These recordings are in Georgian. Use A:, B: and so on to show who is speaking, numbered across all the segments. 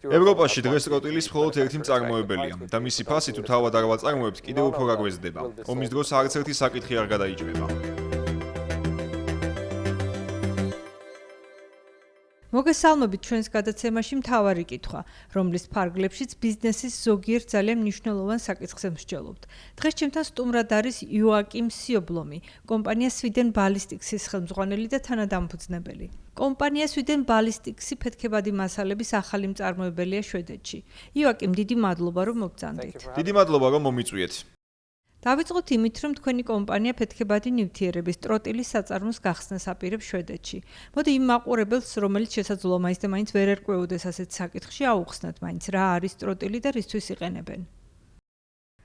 A: ევროპაში დღეს ტროტილის მხოლოდ ერთი მწარმოებელია და მისი ფასი თუ თავად არ ვაწარმოებთ, კიდევ უფრო გაგვეზდება. ომის დროს არც ერთი საკითხი არ გადაიჭრება.
B: მოგესალმებით ჩვენს გადაცემაში მთავარი კითხვა, რომლის ფარგლებშიც ბიზნესის ზოგიერთ ძალიან მნიშვნელოვან საკითხს მსჯელობთ. დღეს ჩემთან სტუმრად არის იოაკიმ სიობლომი, კომპანია Sweden Ballistics-ის ხელმძღვანელი და თანადამფუძნებელი. კომპანია Sweden Ballistics-ი ფეთქებადი მასალების ახალი მწარმოებელია შვედეთში. იოაკიმ, დიდი მადლობა, რომ მოგწანდით.
A: დიდი მადლობა, რომ მომიწვიეთ.
B: დავიწყოთ იმით, რომ თქვენი კომპანია ფეთქებადი ნივთიერების ტროტილის საწარმოს გახსნას აპირებს შვედეთში. მოდი იმ მაყურებელს, რომელიც შესაძლოა მაინც და მაინც ვერ ერკვეოდეს ასეთ საკითხში, აუხსნათ მაინც რა არის ტროტილი და რისთვის იყენებენ.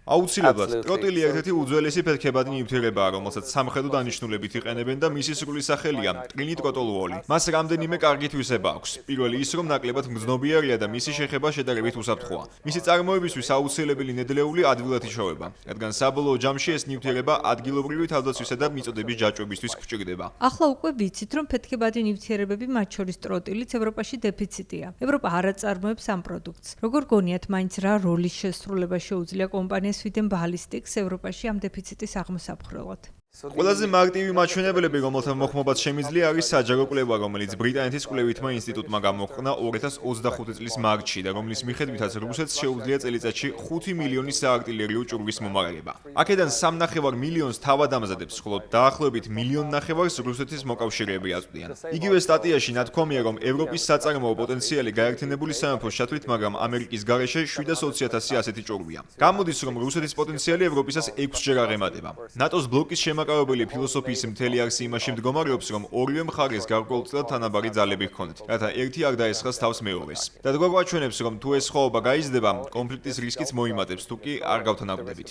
A: აუცილებლად, ტროტილი ერთ-ერთი უძველესი ფეთქებადი ნივთიერებაა, რომელსაც სამხედრო დანიშნულებით იყენებენ და მისი სრული სახელია ტრინიტროტოლუოლი. მას რამდენიმე კარგი თვისება აქვს. პირველი ის, რომ ნაკლებად მგრძნობიარეა და მისი შეხება შედარებით უსაფრთხოა. მისი წარმოებისთვის აუცილებელი ნედლეული ადვილად იშოვება, რადგან საბოლოო ჯამში ეს ნივთიერება ადგილობრივი თავდაცვისა და მიწოდების ჯაჭვებისთვის გვჭირდება.
B: ახლა უკვე ვიცით, რომ ფეთქებადი ნივთიერებები, მათ შორის ტროტილიც, ევროპაში დეფიციტია. ევროპა არ აწარმოებს ამ პროდუქტს. როგორ გონიათ, მაინც რა როლის შესრულება შეუძლია კომპანიას Sweden Ballistics ევროპაში ამ დეფიციტის აღმოსაფხრელად?
A: ყველაზე მარტივი მაჩვენებლები, რომელთა მოხმობაც შემიძლია, არის საჯარო კვლევა, რომელიც ბრიტანეთის კვლევითმა ინსტიტუტმა გამოჰყნა 2025 წლის მარტში და რომლის მიხედვითაც რუსეთს შეუძლია წელიწადში 5 მილიონი საარტილერიო ჭურვის მომარაგება. აქედან 3.5 მილიონს თავად ამზადებს, ხოლო დაახლოებით 1.5 მილიონს რუსეთის მოკავშირეები აწვდიან. იგივე სტატიაში ნათქვამია, რომ ევროპის საწარმოო პოტენციალი გაერთიანებული სამეფოს ჩათვლით, მაგრამ ამერიკის გარეშე 720.000 ასეთი ჭურვია. გამოდის, რომ რუსეთის პოტენციალი ევროპისას 6-ჯერ აღემატება. ნატოს ბლოკის შემაკავებელი ფილოსოფიის მთელი არსი იმაში მდგომარეობს, რომ ორივე მხარეს გარკვეულწილად თანაბარი ძალები ჰქონდეთ, რათა ერთი არ დაესხას თავს მეორეს. და როგორ ვაჩვენებს, რომ თუ ეს ხოვობა გაიზრდება, კონფლიქტის რისკიც მოიმატებს, თუ კი არ გავთანაბრდებით.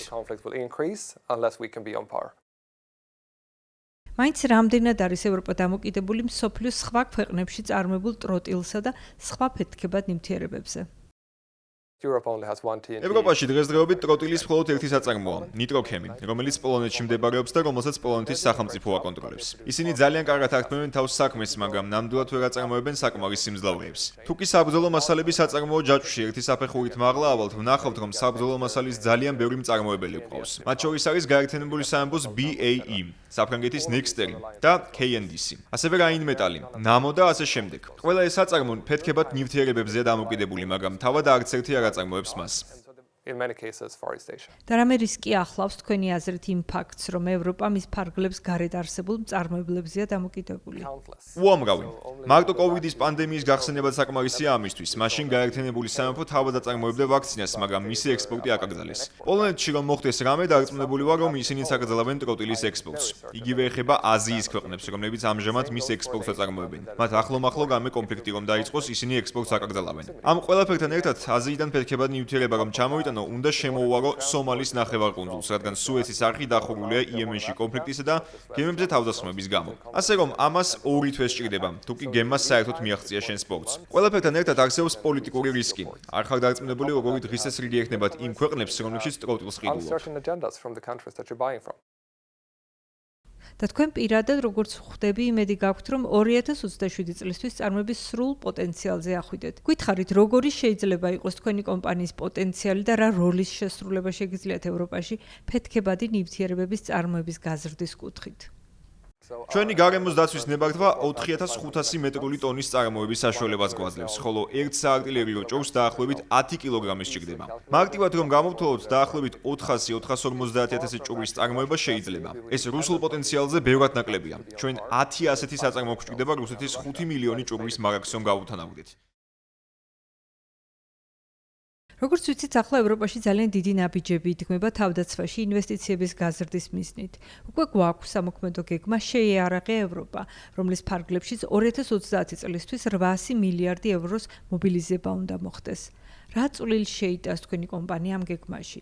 B: მაინც რამდენად არის ევროპა დამოკიდებული მსოფლიოს სხვა ქვეყნებში წარმოებულ ტროტილსა და სხვა ფეთქებად ნივთიერებებზე?
A: ევროპაში დღესდღეობით ტროტილის მხოლოდ ერთი საწარმოა, ნიტროქემი, რომელიც პოლონეთში მდებარეობს და რომელსაც პოლონეთის სახელმწიფო აკონტროლებს. ისინი ძალიან კარგად ართმევენ თავს საქმეს, მაგრამ ნამდვილად ვერ აწარმოებენ საკმარის სიმძლავრეებს. თუ კი საბრძოლო მასალების საწარმოო ჯაჭვში ერთი საფეხურით მაღლა ავალთ, ვნახავთ, რომ საბრძოლო მასალის ძალიან ბევრი მწარმოებელი გვყავს. მათ შორის არის გაერთიანებული სამეფოს BAE, საფრანგეთის Nexter და KNDC. ასევე Rheinmetall, NAMO და ასე შემდეგ. ყველა ეს საწარმო ფეთქებად ნივთიერებებზეა დამოკიდებული, მაგრამ თავად არც ერთი არ აწარმოებს მას.
B: და რამე რისკი ახლავს თქვენი აზრით იმ ფაქტს, რომ ევროპა მის ფარგლებს გარეთ არსებულ მწარმოებლებზეა დამოკიდებული?
A: უამრავი. მარტო კოვიდის პანდემიის გახსენებად საკმარისია ამისთვის. მაშინ გაერთიანებული სამეფო თავად აწარმოებდა ვაქცინას, მაგრამ მისი ექსპორტი აკრძალეს. პოლონეთში რომ მოხდეს რამე, დარწმუნებული ვარ, რომ ისინიც აკრძალავენ ტროტილის ექსპორტს. იგივე ეხება აზიის ქვეყნებს, რომლებიც ამჟამად მის ექსპორტს აწარმოებენ. მათ ახლო-მახლო რამე კონფლიქტი რომ დაიწყოს, ისინი ექსპორტს აკრძალავენ. ამ ყველაფერთან ერთად, აზიიდან ფეთქებად ნივთიერება რომ ჩამოვიტანო, უნდა შემოუარო სომალის ნახევარკუნძულს, რადგან სუეცის არხი დახურულია იემენში კონფლიქტისა და გემებზე თავდასხმების გამო. ასე რომ ამას ორი თვე სჭირდება, თუ კი გემას საერთოდ მიაღწია შენ სპორტს. ყველაფერთან ერთად არსებობს პოლიტიკური რისკი. არ ხარ დარწმუნებული, როგორი დღისასრიგი ექნებათ იმ ქვეყნებს, რომლებშიც ტროტილს ყიდულობ.
B: და თქვენ პირადად როგორც ხვდები, იმედი გაქვთ, რომ 2027 წლისთვის წარმოების სრულ პოტენციალზე ახვიდეთ. გითხარით, როგორი შეიძლება იყოს თქვენი კომპანიის პოტენციალი და რა როლის შესრულება შეგიძლიათ ევროპაში ფეთქებადი ნივთიერებების წარმოების გაზრდის კუთხით?
A: ჩვენი გარემოს დაცვის ნებართვა 4500 მეტრული ტონის წარმოების საშუალებას გვაძლევს, ხოლო ერთ საარტილერიო ჭურვს დაახლოებით 10 კილოგრამის სჭირდება. მარტივად რომ გამოვთვალოთ, დაახლოებით 400-450 ჭურვის წარმოება შეიძლება. ეს რუსულ პოტენციალზე ბევრად ნაკლებია. ჩვენ 10 ასეთი საწარმო გვჭირდება რუსეთის 5 მილიონი ჭურვის მარაგს რომ გავუთანაბრდეთ.
B: როგორც ვიცით, ახლა ევროპაში ძალიან დიდი ნაბიჯები იდგმება თავდაცვაში ინვესტიციების გაზრდის მიზნით. უკვე გვაქვს სამოქმედო გეგმა შეიარაღე ევროპა, რომლის ფარგლებშიც 2030 წლისთვის 800 მილიარდი ევროს მობილიზება უნდა მოხდეს. რა წვლილი შეიტანს თქვენი კომპანია ამ გეგმაში?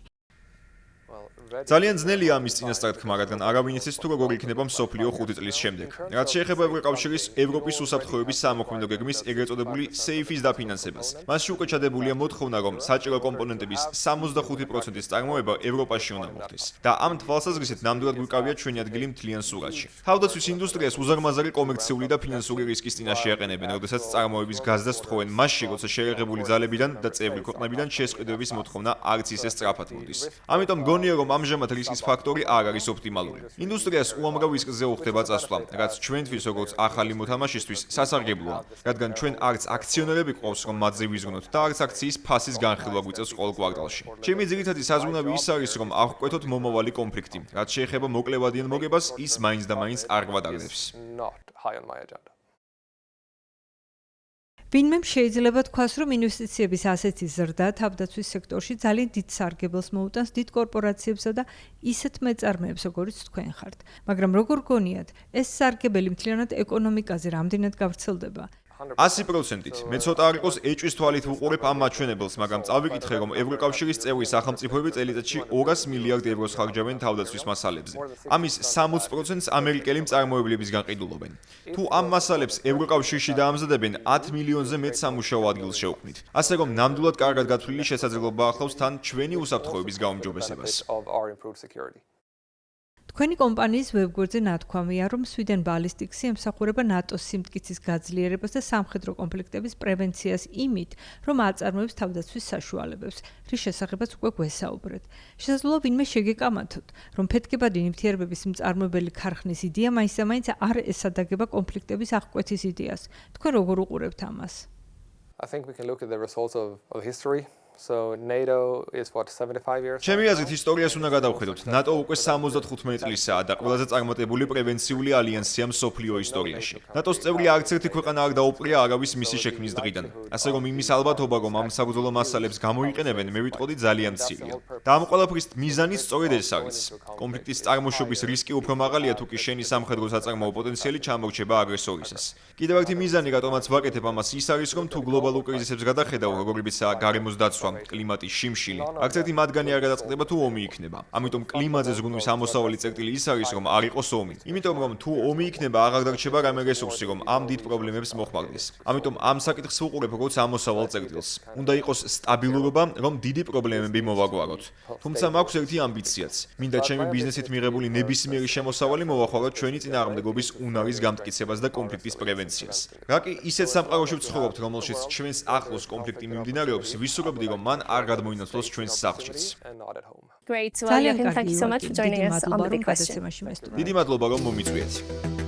A: ძალიან ძნელია ამის წინასწარ თქმა, რადგან არავინ იცის თუ როგორ იქნება მსოფლიო 5 წლის შემდეგ. რაც შეეხება ევროკავშირის ევროპის უსაფრთხოების სამოქმედო გეგმის ეგრეთ წოდებული SAFE-ის დაფინანსებას. მასში უკვე ჩადებულია მოთხოვნა, რომ საჭირო კომპონენტების 65%-ის წარმოება ევროპაში უნდა მოხდეს. და ამ თვალსაზრისით ნამდვილად გვიკავია ჩვენი ადგილი მთლიან სურათში. თავდაცვის ინდუსტრიას უზარმაზარი კომერციული და ფინანსური რისკის წინაშე აყენებენ, როდესაც წარმოების გაზრდას თხოვენ მასში, როცა შეერთებული ძალებიდან და წევრი ქვეყნებიდან შესყიდვების მოთხოვნა არც ისე სწრაფად მოდის. ამიტომ გონია, რომ ამჟამად რისკის ფაქტორი არ არის ოპტიმალური. ინდუსტრიას უამრავ რისკზე უხდება წასვლა, რაც ჩვენთვის როგორც ახალი მოთამაშისთვის სასარგებლოა, რადგან ჩვენ არც აქციონერები გვყავს, რომ მათზე ვიზრუნოთ და არც აქციის ფასის განხილვა გვიწევს ყოველ კვარტალში. ჩემი ძირითადი საზღვრები ის არის, რომ აღკვეთოთ მომავალი კონფლიქტი, რაც შეეხება მოკლევადიან მოგებას, ის მაინც და მაინც არ გვადაგდებს.
B: ვინმემ შეიძლება თქვას, რომ ინვესტიციების ასეთი ზრდა თავდაცვის სექტორში ძალიან დიდ სარგებელს მოუტანს დიდ კორპორაციებსა და ისეთ მეწარმეებს, როგორიც თქვენ ხართ. მაგრამ როგორ გონიათ, ეს სარგებელი მთლიანად ეკონომიკაზე რამდენად გავრცელდება?
A: 100%-ით. მე ცოტა არ იყოს ეჭვის თვალით ვუყურებ ამ მაჩვენებელს, მაგრამ წავიკითხე, რომ ევროკავშირის წევრი სახელმწიფოები წელიწადში 200 მილიარდ ევროს ხარჯავენ თავდაცვის მასალებზე. ამის 60%-ს ამერიკელი მწარმოებლებისგან ყიდულობენ. თუ ამ მასალებს ევროკავშირში დაამზადებენ 10 მილიონზე მეტ სამუშაო ადგილს შევქმნით. ასე რომ ნამდვილად კარგად გათვლილი შესაძლებლობა ახლავს თან ჩვენი უსაფრთხოების გაუმჯობესებას. თქვენი კომპანიის ვებგვერდზე ნათქვამია, რომ Sweden Ballistics ემსახურება ნატოს სიმტკიცის გაძლიერებას და სამხედრო კონფლიქტების პრევენციას იმით, რომ აწარმოებს თავდაცვის საშუალებებს, რის შესახებაც უკვე გვესაუბრეთ. შესაძლოა ვინმე შეგეკამათოთ, რომ ფეთქებადი ნივთიერებების მწარმოებელი ქარხნის იდეა მაინც არ ესადაგება კონფლიქტების აღკვეთის იდეას. თქვენ როგორ უყურებთ ამას?
C: I think we can look at the results of history. So NATO is what 75 years.
A: ჩემი აზრით ისტორიას უნდა გადავხედოთ. NATO უკვე 75 წლისაა და ყველაზე წარმატებული პრევენციული ალიანსია მსოფლიო ისტორიაში. NATO-ს წევრი არც ერთი ქვეყანა არ დაუპყრია არავის მისი შექმნის დღიდან. ასე რომ იმის ალბათობა, რომ ამ საბრძოლო მასალებს გამოიყენებენ, მე ვიტყოდი ძალიან მცირეა. და ამ ყველაფრის მიზანიც სწორედ ეს არის. კონფლიქტის წარმოშობის რისკი უფრო მაღალია, თუ კი შენი სამხედრო საწარმოო პოტენციალი ჩამორჩება აგრესორისას. კიდევ ერთი მიზანი, რატომაც ვაკეთებ ამას, ის არის, რომ თუ გლობალურ კრიზისებს გადახედავ, როგორებიცაა გარემოს დაცვა, კლიმატის შიმშილი, არც ერთი მათგანი არ გადაწყდება თუ ომი იქნება. ამიტომ კლიმატზე ზრუნვის ამოსავალი წერტილი ის არის, რომ არ იყოს ომი. იმიტომ რომ თუ ომი იქნება, აღარ დარჩება რამე რესურსი, რომ ამ დიდ პრობლემებს მოხმარდეს. ამიტომ ამ საკითხს ვუყურებ როგორც ამოსავალ წერტილს. უნდა იყოს სტაბილურობა, რომ დიდი პრობლემები მოვაგვაროთ. თუმცა მაქვს ერთი ამბიციაც. მინდა ჩემი ბიზნესით მიღებული ნებისმიერი შემოსავალი მოვახმაროთ ჩვენი წინააღმდეგობის უნარის გამტკიცებას და კონფლიქტის პრევენციას. რა კი ისეთ სამყაროში ვცხოვრობთ, რომელშიც ჩვენს ახლოს კონფლიქტი მიმდინარეობს, ვისურვებდი, რომ მან არ გადმოინაცვლოს ჩვენს სახლშიც.
D: Great. Well, thank you so much for joining us on the big question.
A: დიდი მადლობა, რომ მომიწვიეთ.